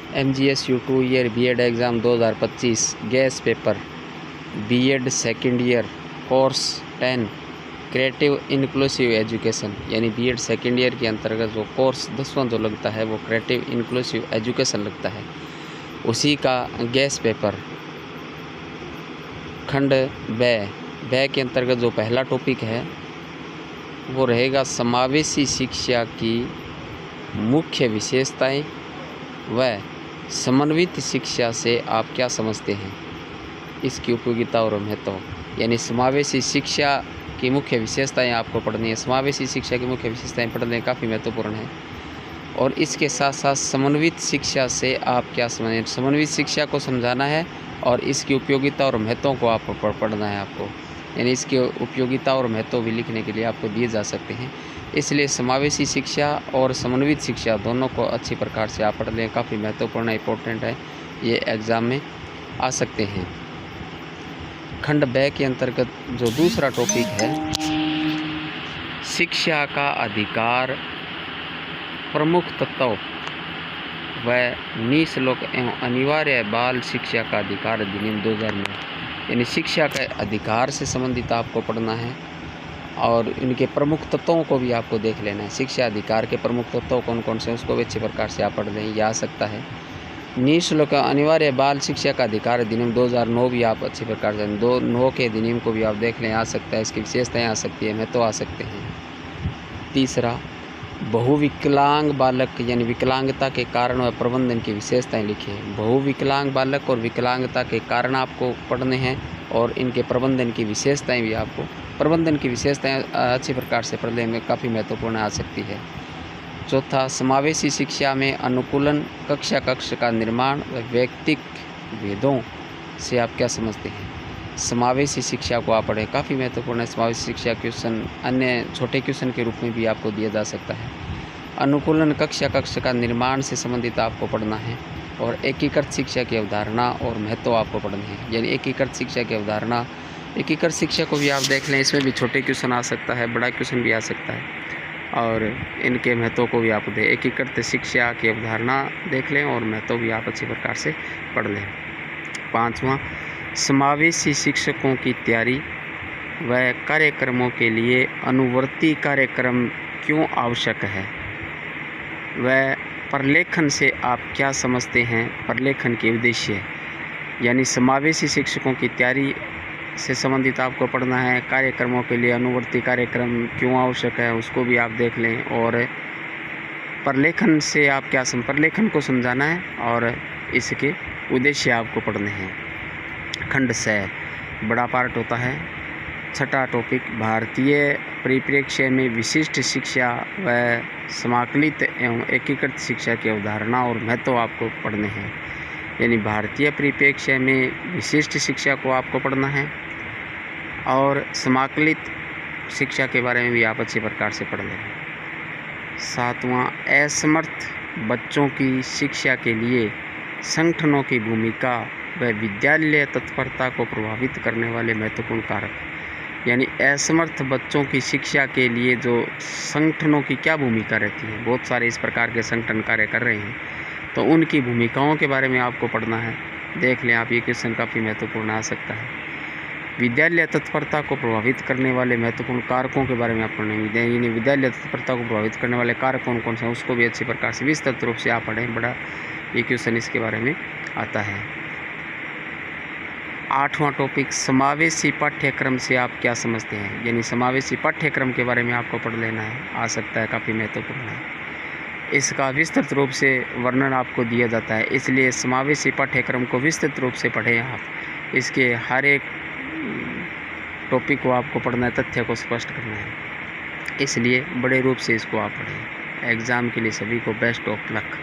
MGSU 2 year BEd exam 2025 guess paper BEd second year course 10 creative inclusive education, यानी BEd second year के अंतर्गत जो course 10वां जो लगता है वो क्रिएटिव इंक्लूसिव एजुकेशन लगता है, उसी का गैस पेपर खंड ब के अंतर्गत जो पहला टॉपिक है वो रहेगा समावेशी शिक्षा की मुख्य विशेषताएं व समन्वित शिक्षा से आप क्या समझते हैं, इसकी उपयोगिता और महत्व। यानी समावेशी शिक्षा की मुख्य विशेषताएं आपको पढ़नी है। समावेशी शिक्षा की मुख्य विशेषताएं पढ़ने काफ़ी महत्वपूर्ण है। और इसके साथ साथ समन्वित शिक्षा से आप क्या समझें, समन्वित शिक्षा को समझाना है और इसकी उपयोगिता और महत्वों को आप पढ़ना है आपको। यानी इसकी उपयोगिता और महत्व भी लिखने के लिए आपको दिए जा सकते हैं। इसलिए समावेशी शिक्षा और समन्वित शिक्षा दोनों को अच्छी प्रकार से आप पढ़ लें, काफ़ी महत्वपूर्ण इंपॉर्टेंट है, ये एग्ज़ाम में आ सकते हैं। खंड ब के अंतर्गत जो दूसरा टॉपिक है शिक्षा का अधिकार, प्रमुख तत्व व निःशुल्क एवं अनिवार्य बाल शिक्षा का अधिकार अधिनियम 2009, यानी शिक्षा के अधिकार से संबंधित आपको पढ़ना है और इनके प्रमुख तत्वों को भी आपको देख लेना है। शिक्षा अधिकार के प्रमुख तत्व कौन कौन से, उसको भी अच्छी प्रकार से आप पढ़ लें, ये आ सकता है। निःशुल्क अनिवार्य बाल शिक्षा का अधिकार अधिनियम 2009 भी आप अच्छी प्रकार से 2009 के अधिनियम को भी आप देख लें, आ सकता है। इसकी विशेषताएँ आ सकती है, महत्व आ सकते हैं। तीसरा, बहुविकलांग बालक यानी विकलांगता के कारण व प्रबंधन की विशेषताएं लिखिए। बहुविकलांग बालक और विकलांगता के कारण आपको पढ़ने हैं और इनके प्रबंधन की विशेषताएं भी आपको, प्रबंधन की विशेषताएं अच्छी प्रकार से पढ़ने में काफ़ी महत्वपूर्ण आ सकती है। चौथा, समावेशी शिक्षा में अनुकूलन, कक्षा का निर्माण व व्यक्तिक भेदों से आप क्या समझते हैं। समावेशी शिक्षा को आप पढ़ें, काफ़ी महत्वपूर्ण है। समावेशी शिक्षा क्वेश्चन अन्य छोटे क्वेश्चन के रूप में भी आपको दिया जा सकता है। अनुकूलन, कक्षा का निर्माण से संबंधित आपको पढ़ना है और एकीकृत शिक्षा की अवधारणा और महत्व आपको पढ़ने हैं। यानी एकीकृत शिक्षा की अवधारणा, एकीकृत शिक्षा को भी आप देख लें, इसमें भी छोटे क्वेश्चन आ सकता है, बड़ा क्वेश्चन भी आ सकता है और इनके महत्व को भी आप दें। एकीकृत शिक्षा की अवधारणा देख लें और महत्व भी आप अच्छी प्रकार से पढ़ लें। पाँचवां, समावेशी शिक्षकों की तैयारी व कार्यक्रमों के लिए अनुवर्ती कार्यक्रम क्यों आवश्यक है, व प्रलेखन से आप क्या समझते हैं, प्रलेखन के उद्देश्य। यानी समावेशी शिक्षकों की तैयारी से संबंधित आपको पढ़ना है। कार्यक्रमों के लिए अनुवर्ती कार्यक्रम क्यों आवश्यक है, उसको भी आप देख लें और प्रलेखन से आप क्या प्रलेखन को समझाना है और इसके उद्देश्य आपको पढ़ने हैं। खंड से बड़ा पार्ट होता है। छठा टॉपिक, भारतीय परिप्रेक्ष्य में विशिष्ट शिक्षा व समाकलित एवं एकीकृत शिक्षा की अवधारणा और महत्व आपको पढ़ने हैं। यानी भारतीय परिप्रेक्ष्य में विशिष्ट शिक्षा को आपको पढ़ना है और समाकलित शिक्षा के बारे में भी आप अच्छी प्रकार से पढ़ लें। सातवां, असमर्थ बच्चों की शिक्षा के लिए संगठनों की भूमिका व विद्यालय तत्परता को प्रभावित करने वाले महत्वपूर्ण कारक। यानी असमर्थ बच्चों की शिक्षा के लिए जो संगठनों की क्या भूमिका रहती है, बहुत सारे इस प्रकार के संगठन कार्य कर रहे हैं, तो उनकी भूमिकाओं के बारे में आपको पढ़ना है। देख लें आप, ये क्वेश्चन काफ़ी महत्वपूर्ण आ सकता है। विद्यालय तत्परता को प्रभावित करने वाले महत्वपूर्ण कारकों के बारे में आप पढ़ेंगे। यानी विद्यालय तत्परता को प्रभावित करने वाले कारक कौन कौन से हैं, उसको भी अच्छी प्रकार से विस्तृत रूप से आप पढ़ें। बड़ा ये क्वेश्चन इसके बारे में आता है। आठवां टॉपिक, समावेशी पाठ्यक्रम से आप क्या समझते हैं। यानी समावेशी पाठ्यक्रम के बारे में आपको पढ़ लेना है, आ सकता है, काफ़ी महत्वपूर्ण है। इसका विस्तृत रूप से वर्णन आपको दिया जाता है, इसलिए समावेशी पाठ्यक्रम को विस्तृत रूप से पढ़ें आप। इसके हर एक टॉपिक को आपको पढ़ना है, तथ्य को स्पष्ट करना है, इसलिए बड़े रूप से इसको आप पढ़ें। एग्ज़ाम के लिए सभी को बेस्ट ऑफ लक।